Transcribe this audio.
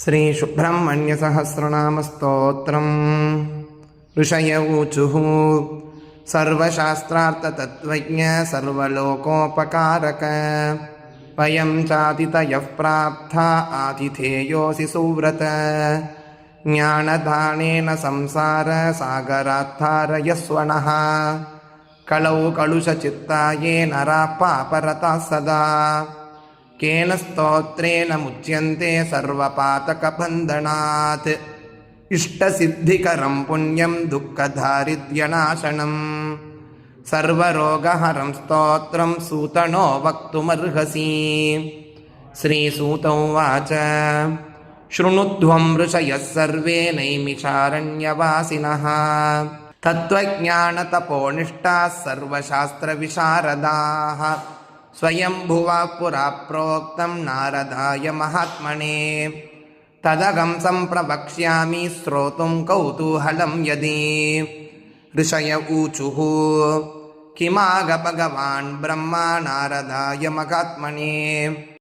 श्रीसुब्रह्मण्यसहस्रनामस्तोत्रम् ऋषय ऊचुः सर्वशास्त्रार्थतत्त्वज्ञ सर्वलोकोपकारक वयं चातिथयः प्राप्ता आतिथेयोऽसि सुव्रत ज्ञानदानेन संसारसागरात्तारयस्वनः कलौ कलुषचित्ताये नराः पापरताः सदा केन स्तोत्रेण मुच्यन्ते सर्वपातकबन्धनात् इष्टसिद्धिकरं पुण्यं दुःखदारिद्र्यनाशनं सर्वरोगहरं स्तोत्रं सूतनो वक्तुमर्हसि। श्रीसूत उवाच शृणुध्वं ऋषयः सर्वे नैमिषारण्यवासिनः तत्त्वज्ञानतपोनिष्ठाः सर्वशास्त्रविशारदाः स्वयंभुवा पुरा प्रोक्तं नारदाय महात्मने तदहं सम्प्रवक्ष्यामि श्रोतुं कौतूहलं यदि। ऋषय ऊचुः किमाग भगवान् ब्रह्मा नारदाय महात्मने